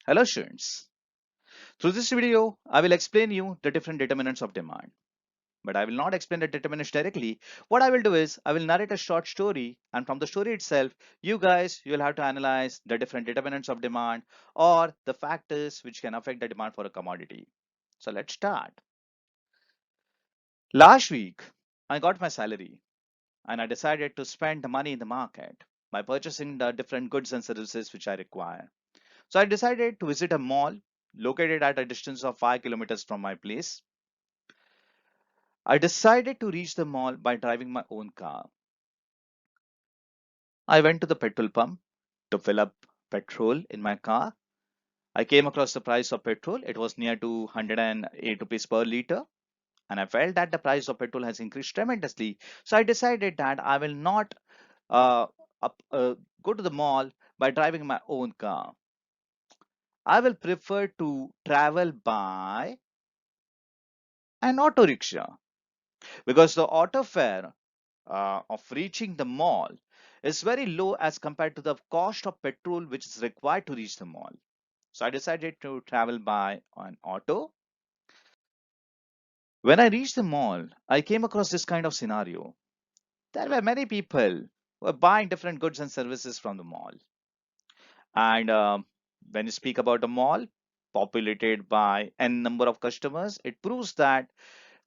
Hello students. Through this video, I will explain you the different determinants of demand. But I will not explain the determinants directly. What I will do is I will narrate a short story, and from the story itself, you guys you'll have to analyze the different determinants of demand or the factors which can affect the demand for a commodity. So let's start. Last week, I got my salary and I decided to spend the money in the market by purchasing the different goods and services which I require. So I decided to visit a mall located at a distance of 5 kilometers from my place. I decided to reach the mall by driving my own car. I went to the petrol pump to fill up petrol in my car. I came across the price of petrol. It was near to 108 rupees per liter. And I felt that the price of petrol has increased tremendously. So I decided that I will not uh, go to the mall by driving my own car. I will prefer to travel by an auto rickshaw because the auto fare of reaching the mall is very low as compared to the cost of petrol which is required to reach the mall. So I decided to travel by an auto. When I reached the mall, I came across this kind of scenario. There were many people who were buying different goods and services from the mall. And when you speak about a mall populated by n number of customers, it proves that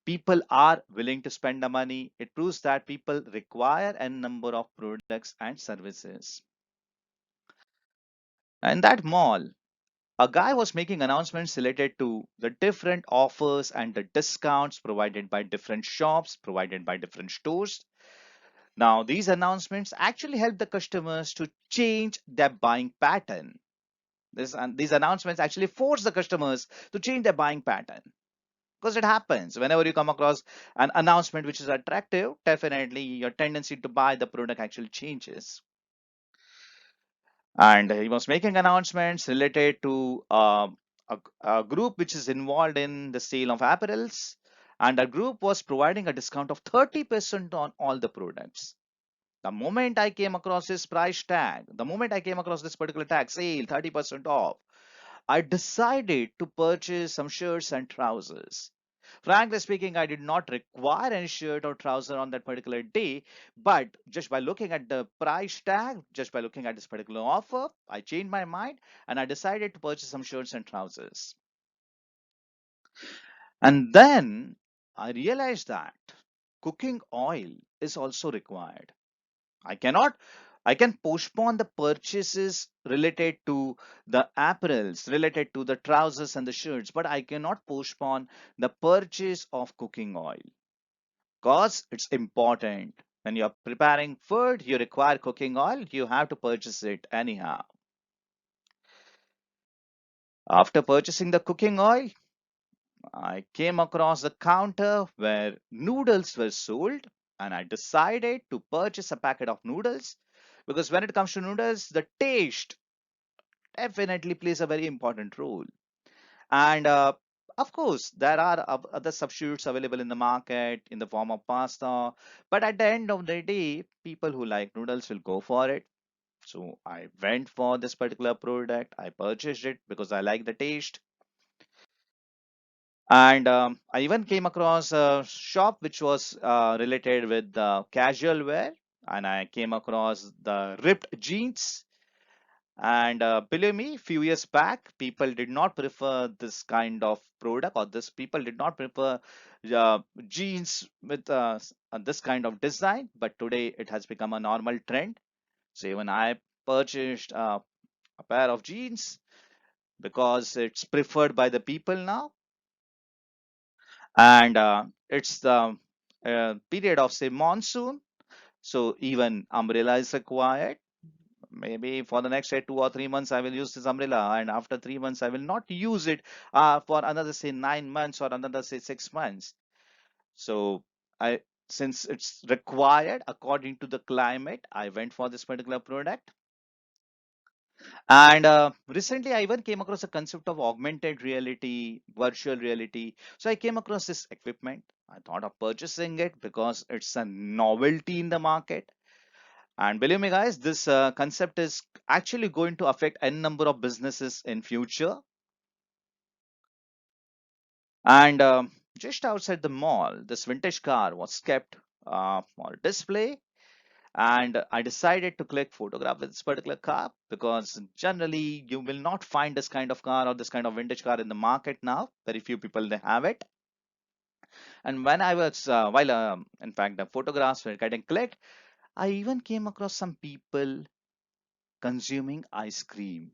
people are willing to spend the money. It proves that people require a number of products and services. In that mall, a guy was making announcements related to the different offers and the discounts provided by different shops, provided by different stores. Now, these announcements actually help the customers to change their buying pattern. These announcements actually force the customers to change their buying pattern. Because it happens whenever you come across an announcement which is attractive, definitely your tendency to buy the product actually changes. And he was making announcements related to a group which is involved in the sale of apparels, and a group was providing a discount of 30% on all the products. The moment I came across this price tag, the moment I came across this particular tag, sale 30% off, I decided to purchase some shirts and trousers. Frankly speaking, I did not require any shirt or trouser on that particular day, but just by looking at the price tag, just by looking at this particular offer, I changed my mind and I decided to purchase some shirts and trousers. And then I realized that cooking oil is also required. I cannot I can postpone the purchases related to the apparels, related to the trousers and the shirts, but I cannot postpone the purchase of cooking oil because it's important. When you're preparing food, you require cooking oil, you have to purchase it anyhow. After purchasing the cooking oil, I came across the counter where noodles were sold, and I decided to purchase a packet of noodles because when it comes to noodles, the taste definitely plays a very important role. And of course, there are other substitutes available in the market in the form of pasta. But at the end of the day, people who like noodles will go for it. So I went for this particular product. I purchased it because I like the taste. And I even came across a shop which was related with casual wear. And I came across the ripped jeans. And believe me, few years back, people did not prefer this kind of product, or this people did not prefer jeans with this kind of design. But today it has become a normal trend. So even I purchased a pair of jeans because it's preferred by the people now, and it's the period of say monsoon. So even umbrella is required. Maybe for the next say 2 or 3 months I will use this umbrella, and after 3 months I will not use it for another say 9 months or another say 6 months. So I since it's required according to the climate, I went for this particular product. And recently I even came across a concept of augmented reality, virtual reality. So I came across this equipment. I thought of purchasing it because it's a novelty in the market. And believe me, guys, this concept is actually going to affect n number of businesses in future. And just outside the mall, this vintage car was kept on display. And I decided to click photograph with this particular car because generally you will not find this kind of car or this kind of vintage car in the market now. Very few people they have it. And when I was while in fact the photographs were getting clicked, I even came across some people consuming ice cream.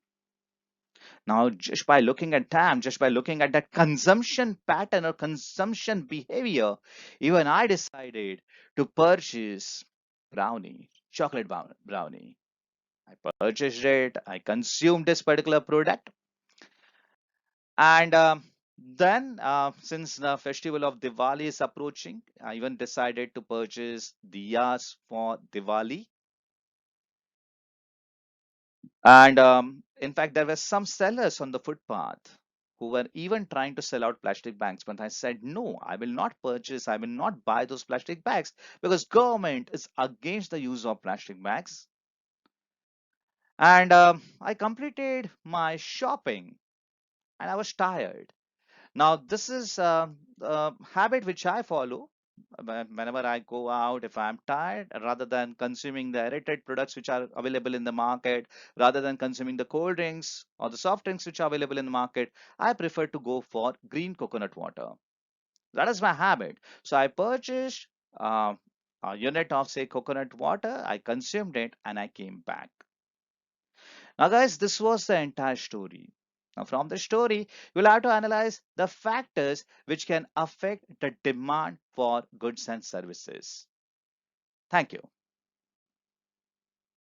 Now, just by looking at them, just by looking at that consumption pattern or consumption behavior, even I decided to purchase brownie, chocolate brownie. I purchased it, I consumed this particular product, and then since the festival of Diwali is approaching, I even decided to purchase diyas for Diwali. And in fact, there were some sellers on the footpath who were even trying to sell out plastic bags. But I said, no, I will not purchase, I will not buy those plastic bags because government is against the use of plastic bags. And I completed my shopping and I was tired. Now, this is a habit which I follow whenever I go out. If I'm tired, rather than consuming the aerated products which are available in the market, rather than consuming the cold drinks or the soft drinks which are available in the market, I prefer to go for green coconut water. That is my habit. So I purchased uh, a unit of, say, coconut water. I consumed it and I came back. Now, guys, this was the entire story. Now, from the story, you'll have to analyze the factors which can affect the demand for goods and services. Thank you.